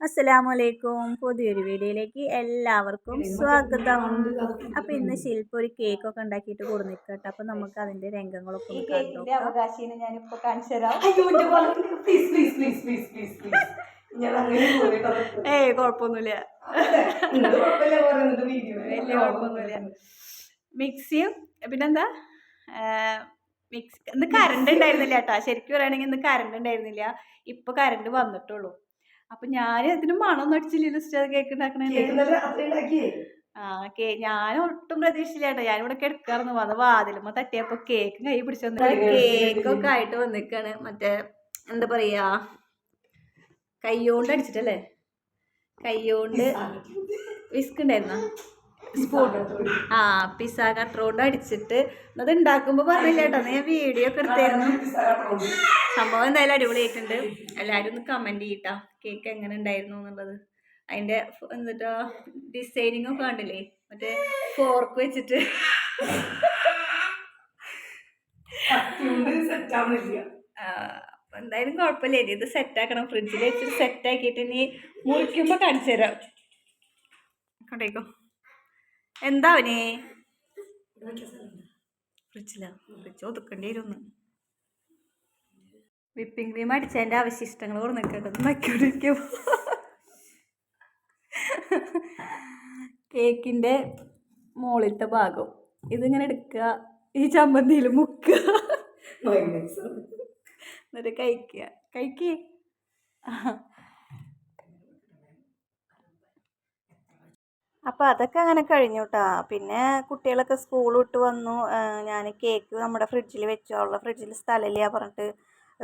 അസ്സലാമലൈക്കും. പുതിയൊരു വീഡിയോയിലേക്ക് എല്ലാവർക്കും സ്വാഗതം. അപ്പോൾ ഇന്ന് ശില്പ ഒരു കേക്കൊക്കെ ഉണ്ടാക്കിയിട്ട് കൊടുന്നിക്കട്ടെ. അപ്പോൾ നമുക്ക് അതിൻ്റെ രംഗങ്ങളൊക്കെ ഒന്ന് കേക്കിന്റെ കണ്ടോക്കാം. അവകാശിനെ ഞാനിപ്പോ കാണിച്ചു തരാം. ഏയ് കുഴപ്പമൊന്നുമില്ല, വലിയ കുഴപ്പമൊന്നുമില്ല. മിക്സിയും പിന്നെന്താ ഇന്ന് കറണ്ട് ഉണ്ടായിരുന്നില്ല കേട്ടാ. ശരിക്കും പറയുകയാണെങ്കിൽ ഇന്ന് കറണ്ട് ഉണ്ടായിരുന്നില്ല. ഇപ്പൊ കറണ്ട് വന്നിട്ടുള്ളൂ. അപ്പൊ ഞാൻ അതിന് മണമൊന്നും അടിച്ചില്ല. കേക്ക് ഉണ്ടാക്കണേ ഞാൻ ഒട്ടും പ്രതീക്ഷിച്ചില്ല. ഞാനിവിടെ കിടക്കാറുന്നു വന്ന് വാതിലുമ്പോ തട്ടിയപ്പോ കേക്ക് കൈ പിടിച്ചു. കേക്കൊക്കെ ആയിട്ട് വന്നിക്കാണ്. മറ്റേ എന്താ പറയാ, കൈയോണ്ട് അടിച്ചിട്ടല്ലേ, കൈയോണ്ട് വിസ്ക് ഉണ്ടായിരുന്ന സ്പൂൺ, പിസ്സ കട്ടർ കൊണ്ട് അടിച്ചിട്ട് അത് ഉണ്ടാക്കുമ്പോ പറഞ്ഞില്ല കേട്ടോ. ഞാൻ വീഡിയോ ഒക്കെ എടുത്തായിരുന്നു. സംഭവം എന്തായാലും അടിപൊളിയായിട്ടുണ്ട്. എല്ലാവരും ഒന്ന് കമന്റ് ചെയ്യട്ടാ കേക്ക് എങ്ങനെ ഉണ്ടായിരുന്നു എന്നുള്ളത്. അതിന്റെ എന്നിട്ടാ ഡിസൈനിങ് ഒക്കെ കണ്ടില്ലേ, മറ്റേ ഫോർക്ക് വെച്ചിട്ട് എന്തായാലും കുഴപ്പമില്ല. ഇത് സെറ്റ് ആക്കണം. ഫ്രിഡ്ജിൽ വെച്ചിട്ട് സെറ്റ് ആക്കിയിട്ട് ഇനി മുറിക്കുമ്പോ കാണിച്ചു തരാം. കണ്ടേക്കോ എന്താ അവനെ ഫ്രിഡ്ജ് ഒതുക്കേണ്ടി വരുന്നു. വിപ്പിംഗ് ക്രീം അടിച്ചതിൻ്റെ അവശിഷ്ടങ്ങൾ കൊടുന്നിരിക്കും. കേക്കിൻ്റെ മുകളിലത്തെ ഭാഗം ഇതിങ്ങനെ എടുക്കുക, ഈ ചമ്മന്തിയിൽ മുക്കുക, എന്നിട്ട് കഴിക്കുക. അപ്പോൾ അതൊക്കെ അങ്ങനെ കഴിഞ്ഞു കേട്ടോ. പിന്നെ കുട്ടികളൊക്കെ സ്കൂൾ വിട്ട് വന്നു. ഞാൻ കേക്ക് നമ്മുടെ ഫ്രിഡ്ജിൽ വെച്ചു. അവളുടെ ഫ്രിഡ്ജിൽ സ്ഥലമില്ല പറഞ്ഞിട്ട്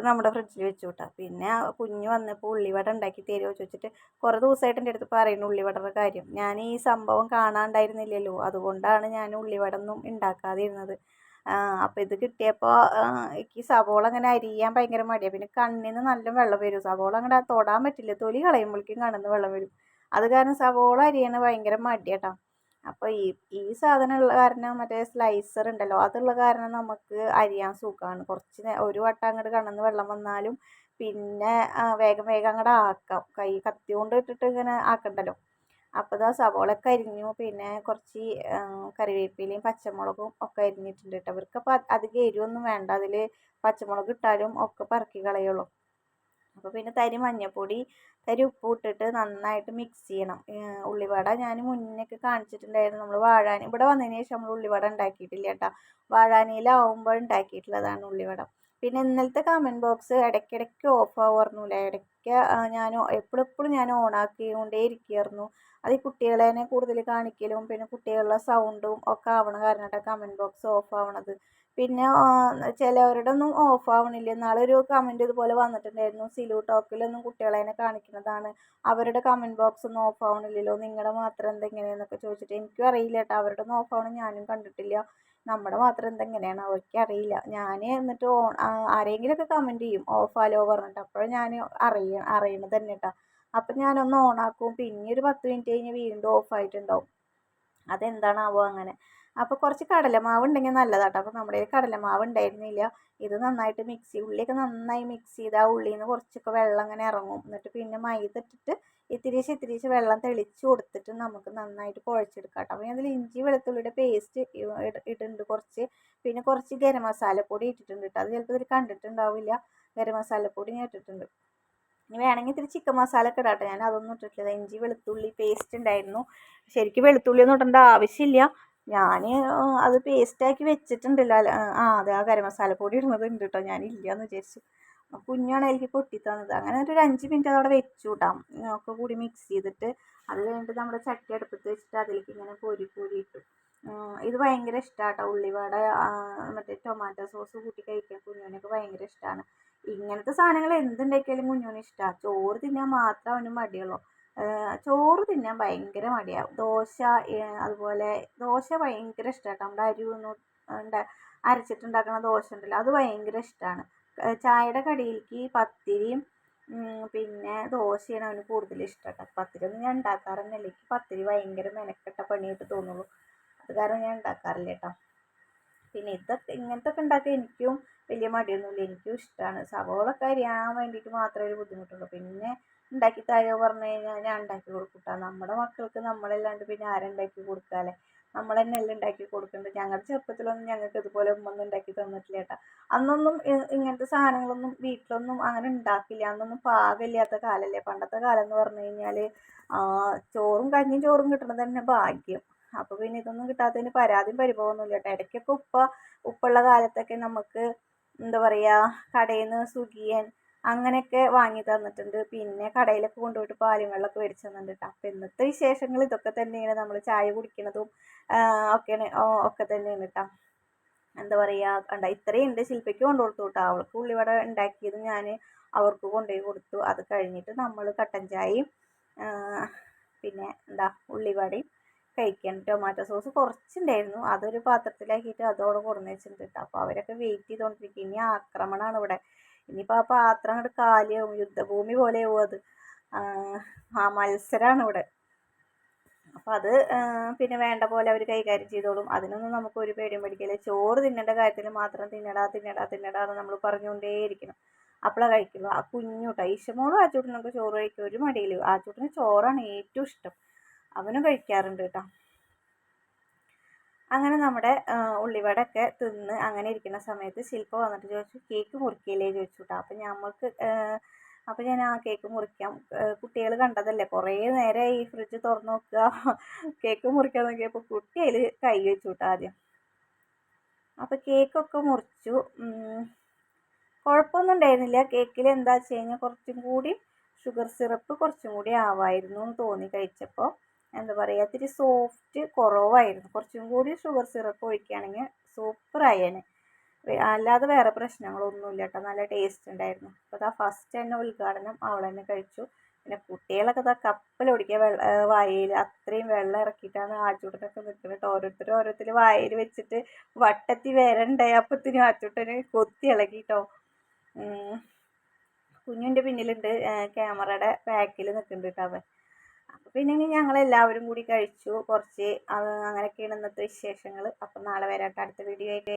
നമ്മുടെ ഫ്രിഡ്ജിൽ വെച്ചു കേട്ടോ. പിന്നെ കുഞ്ഞ് വന്നപ്പോൾ ഉള്ളിവട ഉണ്ടാക്കി തരുമോ ചോദിച്ചിട്ട് കുറേ ദിവസമായിട്ട് എൻ്റെ അടുത്ത് പറയുന്നു ഉള്ളിവടയുടെ കാര്യം. ഞാൻ ഈ സംഭവം കാണാണ്ടായിരുന്നില്ലല്ലോ, അതുകൊണ്ടാണ് ഞാൻ ഉള്ളിവട ഒന്നും ഉണ്ടാക്കാതിരുന്നത്. അപ്പോൾ ഇത് കിട്ടിയപ്പോൾ എനിക്ക് സവോള അങ്ങനെ അരിയാൻ ഭയങ്കര മടിയാണ്. പിന്നെ കണ്ണിന് നല്ല വെള്ളം വരും. സവോള അങ്ങനെ തൊടാൻ പറ്റില്ല, തൊലി കളയുമ്പോഴേക്കും കണ്ണിന് വെള്ളം വരും. അത് കാരണം സവോള അരിയണ ഭയങ്കര മടിയാട്ടോ. അപ്പോൾ ഈ സാധനം ഉള്ള കാരണം, മറ്റേ സ്ലൈസർ ഉണ്ടല്ലോ, അതുള്ള കാരണം നമുക്ക് അരിയാൻ സുഖമാണ്. കുറച്ച് ഒരു വട്ടം അങ്ങോട്ട് കണ്ണിന്ന് വെള്ളം വന്നാലും പിന്നെ വേഗം വേഗം അങ്ങോട്ട് ആക്കാം. കത്തി കൊണ്ട് ഇട്ടിട്ട് ഇങ്ങനെ ആക്കണ്ടല്ലോ. അപ്പോൾ ഇതാ സവോളയൊക്കെ അരിഞ്ഞു. പിന്നെ കുറച്ച് കറിവേപ്പിലയും പച്ചമുളകും ഒക്കെ അരിഞ്ഞിട്ടുണ്ട് കേട്ടോ. അവർക്കപ്പോൾ അധികം എരിവൊന്നും വേണ്ട. അതിൽ പച്ചമുളക് ഇട്ടാലും ഒക്കെ പറക്കി കളയുള്ളൂ. അപ്പോൾ പിന്നെ തരി മഞ്ഞൾപ്പൊടി, തരി ഉപ്പ് ഇട്ടിട്ട് നന്നായിട്ട് മിക്സ് ചെയ്യണം. ഉള്ളിവട ഞാൻ മുന്നേക്ക് കാണിച്ചിട്ടുണ്ടായിരുന്നു. നമ്മൾ വാഴാനി ഇവിടെ വന്നതിന് ശേഷം നമ്മൾ ഉള്ളിവട ഉണ്ടാക്കിയിട്ടില്ല കേട്ടോ. വാഴാനിയിലാവുമ്പോൾ ഉണ്ടാക്കിയിട്ടുള്ളതാണ് ഉള്ളിവട. പിന്നെ ഇന്നലത്തെ കമൻറ്റ് ബോക്സ് ഇടയ്ക്കിടയ്ക്ക് ഓഫ് ആവുമായിരുന്നില്ല. ഇടയ്ക്ക് ഞാൻ എപ്പോഴെപ്പോഴും ഞാൻ ഓണാക്കിക്കൊണ്ടേ ഇരിക്കുമായിരുന്നു. അത് ഈ കുട്ടികളെ കൂടുതൽ കാണിക്കലും പിന്നെ കുട്ടികളുടെ സൗണ്ടും ഒക്കെ ആവണ കാരണമായിട്ടാണ് കമൻറ്റ് ബോക്സ് ഓഫ് ആവണത്. പിന്നെ ചിലവരുടെ ഒന്നും ഓഫ് ആവണില്ല. നാളൊരു കമൻറ്റ് ഇതുപോലെ വന്നിട്ടുണ്ടായിരുന്നു, സിലു ടോക്കിലൊന്നും കുട്ടികളെ കാണിക്കുന്നതാണ്, അവരുടെ കമൻറ്റ് ബോക്സ് ഒന്നും ഓഫ് ആവണില്ലല്ലോ, നിങ്ങളുടെ മാത്രം എന്തെങ്ങനെയെന്നൊക്കെ ചോദിച്ചിട്ട്. എനിക്കും അറിയില്ല കേട്ടോ, അവരുടെ ഒന്നും ഓഫ് ആവണം ഞാനും കണ്ടിട്ടില്ല. നമ്മുടെ മാത്രം എന്തെങ്ങനെയാണ് അവർക്ക് അറിയില്ല. ഞാൻ എന്നിട്ട് ആരെങ്കിലുമൊക്കെ കമൻറ്റ് ചെയ്യും ഓഫാലോ പറഞ്ഞിട്ട്, അപ്പോഴും ഞാൻ അറിയണത് തന്നെ കേട്ടോ. അപ്പം ഞാനൊന്ന് ഓണാക്കും, പിന്നെ ഒരു 10 മിനിറ്റ് കഴിഞ്ഞ് വീണ്ടും ഓഫായിട്ടുണ്ടാവും. അതെന്താണാവോ അങ്ങനെ. അപ്പോൾ കുറച്ച് കടലമാവ് ഉണ്ടെങ്കിൽ നല്ലതാട്ടോ. അപ്പോൾ നമ്മുടെ കടലമാവ് ഉണ്ടായിരുന്നില്ല. ഇത് നന്നായിട്ട് ഉള്ളിയൊക്കെ നന്നായി മിക്സ് ചെയ്ത് ആ ഉള്ളിയിൽ നിന്ന് കുറച്ചൊക്കെ വെള്ളം അങ്ങനെ ഇറങ്ങും. എന്നിട്ട് പിന്നെ മൈദ ഇട്ടിട്ട് ഇത്തിരീശെ വെള്ളം തെളിച്ച് കൊടുത്തിട്ട് നമുക്ക് നന്നായിട്ട് കുഴച്ചെടുക്കാം കേട്ടോ. അപ്പോൾ അതിൽ ഇഞ്ചി വെളുത്തുള്ളിയുടെ പേസ്റ്റ് ഇട്ടിട്ടുണ്ട് കുറച്ച്. പിന്നെ കുറച്ച് ഗരം മസാലപ്പൊടി ഇട്ടിട്ടുണ്ട് കേട്ടോ. അത് ചിലപ്പോൾ ഇതിൽ കണ്ടിട്ടുണ്ടാവില്ല. ഗരം മസാലപ്പൊടി ഞാൻ ഇട്ടിട്ടുണ്ട്. ഇനി വേണമെങ്കിൽ ഇത്തിരി ചിക്കൻ മസാല ഒക്കെ ഇടാട്ടെ. ഞാൻ അതൊന്നും ഇട്ടിട്ടില്ല. ഇഞ്ചി വെളുത്തുള്ളി പേസ്റ്റ് ഉണ്ടായിരുന്നു. ശരിക്കും വെളുത്തുള്ളി ഒന്നും ഇടേണ്ട ആവശ്യമില്ല. ഞാൻ അത് പേസ്റ്റാക്കി വെച്ചിട്ടുണ്ടല്ലോ. അതെ, ആ ഗരം മസാലപ്പൊടി ഇടുന്നത് ഉണ്ട് കേട്ടോ. ഞാനില്ല എന്ന് വിചാരിച്ചു. കുഞ്ഞാണ് എനിക്ക് കൊട്ടി തന്നത്. അങ്ങനെ ഒരു 5 മിനിറ്റ് അതവിടെ വെച്ചു കൂട്ടാം. ഒക്കെ കൂടി മിക്സ് ചെയ്തിട്ട് അത് കഴിഞ്ഞിട്ട് നമ്മുടെ ചട്ടി അടുപ്പത്ത് വെച്ചിട്ട് അതിലേക്ക് ഇങ്ങനെ കോരി ഇട്ടു. ഇത് ഭയങ്കര ഇഷ്ടമാണ് കേട്ടോ. ഉള്ളിവട മറ്റേ ടൊമാറ്റോ സോസ് കൂട്ടി കഴിക്കാൻ കുഞ്ഞുവിനൊക്കെ ഭയങ്കര ഇഷ്ടമാണ്. ഇങ്ങനത്തെ സാധനങ്ങൾ എന്തുണ്ടാക്കിയാലും കുഞ്ഞുവിന് ഇഷ്ടമാണ്. ചോറ് തിന്നാൻ മാത്രം അവന് മടിയുള്ളൂ. ചോറ് തിന്നാൻ ഭയങ്കര മടിയാവും. അതുപോലെ ദോശ ഭയങ്കര ഇഷ്ടമാണ്. നമ്മുടെ അരി ഒന്നും അരച്ചിട്ടുണ്ടാക്കുന്ന ദോശ ഉണ്ടല്ലോ, അത് ഭയങ്കര ഇഷ്ടമാണ്. ചായയുടെ കടിയിലേക്ക് പത്തിരിയും പിന്നെ ദോശയാണ് അവന് കൂടുതൽ ഇഷ്ടം കേട്ടോ. പത്തിരി ഒന്നും ഞാൻ ഉണ്ടാക്കാറൊന്നുമില്ല. എനിക്ക് പത്തിരി ഭയങ്കര മെനക്കെട്ട പണിയായിട്ട് തോന്നുള്ളൂ. അത് കാരണം ഞാൻ ഉണ്ടാക്കാറില്ല കേട്ടോ. പിന്നെ ഇങ്ങനത്തെ ഒക്കെ ഉണ്ടാക്കാൻ എനിക്കും വലിയ മടിയൊന്നുമില്ല. എനിക്കും ഇഷ്ടമാണ്. സവോള ഒക്കെ അരിയാൻ വേണ്ടിയിട്ട് മാത്രമേ ഒരു ബുദ്ധിമുട്ടുള്ളൂ. പിന്നെ ഉണ്ടാക്കി തായോ പറഞ്ഞു കഴിഞ്ഞാൽ ഞാൻ ഉണ്ടാക്കി കൊടുക്കൂട്ടാ. നമ്മുടെ മക്കൾക്ക് നമ്മളല്ലാണ്ട് പിന്നെ ആരുണ്ടാക്കി കൊടുക്കാല്ലേ, നമ്മൾ തന്നെയല്ലേ ഉണ്ടാക്കി കൊടുക്കേണ്ടത്. ഞങ്ങളുടെ ചെറുപ്പത്തിലൊന്നും ഞങ്ങൾക്ക് ഇതുപോലെ ഉമ്മ ഒന്നും ഉണ്ടാക്കി തന്നിട്ടില്ല കേട്ടോ. അന്നൊന്നും ഇങ്ങനത്തെ സാധനങ്ങളൊന്നും വീട്ടിലൊന്നും അങ്ങനെ ഉണ്ടാക്കില്ല. അന്നൊന്നും പാകമില്ലാത്ത കാലമല്ലേ. പണ്ടത്തെ കാലം എന്ന് പറഞ്ഞു കഴിഞ്ഞാൽ ചോറും കഞ്ഞിയും ചോറും കിട്ടണത് തന്നെ ഭാഗ്യം. അപ്പോൾ പിന്നെ ഇതൊന്നും കിട്ടാത്തതിന് പരാതിയും പരിഭവമൊന്നുമില്ല കേട്ടോ. ഇടയ്ക്കൊക്കെ ഉപ്പുള്ള കാലത്തൊക്കെ നമുക്ക് എന്താ പറയുക, കടയിൽ നിന്ന് സുഖിയൻ അങ്ങനെയൊക്കെ വാങ്ങി തന്നിട്ടുണ്ട്. പിന്നെ കടയിലൊക്കെ കൊണ്ടുപോയിട്ട് പാലും വെള്ളമൊക്കെ മേടിച്ച് തന്നിട്ടുണ്ട് കേട്ടോ. അപ്പം ഇന്നത്തെ വിശേഷങ്ങൾ ഇതൊക്കെ തന്നെയാണ്. നമ്മൾ ചായ കുടിക്കുന്നതും ഒക്കെയാണ് ഒക്കെ തന്നെയാണ് കേട്ടോ. എന്താ പറയുക, കണ്ട ഇത്രയും ഉണ്ട്. ശില്പയ്ക്ക് കൊണ്ടു കൊടുത്തു കേട്ടോ. അവൾക്ക് ഉള്ളിവട ഉണ്ടാക്കിയത് ഞാൻ അവർക്ക് കൊണ്ടുപോയി കൊടുത്തു. അത് കഴിഞ്ഞിട്ട് നമ്മൾ കട്ടൻ ചായയും പിന്നെ എന്താ ഉള്ളിവടയും കഴിക്കാൻ. ടൊമാറ്റോ സോസ് കുറച്ചുണ്ടായിരുന്നു, അതൊരു പാത്രത്തിലാക്കിയിട്ട് അതോടെ കൊടുന്ന് വെച്ചിട്ടുണ്ട് കേട്ടോ. അപ്പോൾ അവരൊക്കെ വെയിറ്റ് ചെയ്തുകൊണ്ടിരിക്കും. ഇനി ആക്രമണമാണ് ഇവിടെ. ഇനിയിപ്പോൾ ആ പാത്രം അങ്ങോട്ട് കാലിയാവും, യുദ്ധഭൂമി പോലെയാവും അത്. മത്സരമാണ് ഇവിടെ. അപ്പം അത് പിന്നെ വേണ്ട പോലെ അവർ കൈകാര്യം ചെയ്തോളും. അതിനൊന്നും നമുക്ക് ഒരു പേടിയും പേടിക്കില്ല. ചോറ് തിന്നേണ്ട കാര്യത്തിൽ മാത്രം തിന്നടാ തിന്നടാ തിന്നടാ എന്ന് നമ്മൾ പറഞ്ഞുകൊണ്ടേയിരിക്കണം. അപ്പോഴേ കഴിക്കുള്ളൂ. ആ കുഞ്ഞൂട്ടാ ഈശമോളും ആച്ചൂട്ടനൊക്കെ ചോറ് കഴിക്കും, ഒരു മടിയില്ല. ആച്ചൂട്ടന് ചോറാണ് ഏറ്റവും ഇഷ്ടം, അവനും കഴിക്കാറുണ്ട് കേട്ടോ. അങ്ങനെ നമ്മുടെ ഉള്ളിവടയൊക്കെ തിന്ന് അങ്ങനെ ഇരിക്കുന്ന സമയത്ത് ശില്പ വന്നിട്ട് ചോദിച്ചു, കേക്ക് മുറിക്കില്ലേ ചോദിച്ചു കേട്ടോ. അപ്പം ഞാൻ ആ കേക്ക് മുറിക്കാം. കുട്ടികൾ കണ്ടതല്ലേ, കുറേ നേരമായി ഈ ഫ്രിഡ്ജ് തുറന്ന് നോക്കുക, കേക്ക് മുറിക്കാൻ നോക്കിയപ്പോൾ കുട്ടി അതിൽ കൈ വെച്ചു കേട്ടോ ആദ്യം. അപ്പം കേക്കൊക്കെ മുറിച്ചു. കുഴപ്പമൊന്നും ഉണ്ടായിരുന്നില്ല. കേക്കിൽ എന്താ വെച്ച് കഴിഞ്ഞാൽ കുറച്ചും കൂടി ഷുഗർ സിറപ്പ് കുറച്ചും കൂടി ആവായിരുന്നു എന്ന് തോന്നി കഴിച്ചപ്പോൾ. എന്താ പറയുക, ഇത്തിരി സോഫ്റ്റ് കുറവായിരുന്നു. കുറച്ചും കൂടി ഷുഗർ സിറപ്പ് ഒഴിക്കുകയാണെങ്കിൽ സൂപ്പറായേനെ. അല്ലാതെ വേറെ പ്രശ്നങ്ങളൊന്നുമില്ല കേട്ടോ. നല്ല ടേസ്റ്റ് ഉണ്ടായിരുന്നു. അപ്പോൾ അതാ ഫസ്റ്റ് തന്നെ ഉദ്ഘാടനം അവൾ തന്നെ കഴിച്ചു. പിന്നെ കുട്ടികളൊക്കെ ഇതാ കപ്പലൊടിക്കുക വായയിൽ അത്രയും വെള്ളം ഇറക്കിയിട്ടാണ് ആച്ചൂട്ടനൊക്കെ നിൽക്കുന്നത്. ഓരോരുത്തർ വായയിൽ വെച്ചിട്ട് വട്ടത്തി വരണ്ടായി. അപ്പത്തിനും ആച്ചൂട്ടന് കൊത്തി ഇളകി കേട്ടോ. കുഞ്ഞിൻ്റെ പിന്നിലുണ്ട്, ക്യാമറയുടെ ബാക്കിൽ നിൽക്കുന്നുണ്ട് കേട്ടോ അവൻ. അപ്പോൾ പിന്നെ ഞങ്ങളെല്ലാവരും കൂടി കഴിച്ചു കുറച്ച്. അങ്ങനെയൊക്കെയാണ് ഇന്നത്തെ വിശേഷങ്ങൾ. അപ്പം നാളെ വരാം അടുത്ത വീഡിയോ ആയിട്ട്.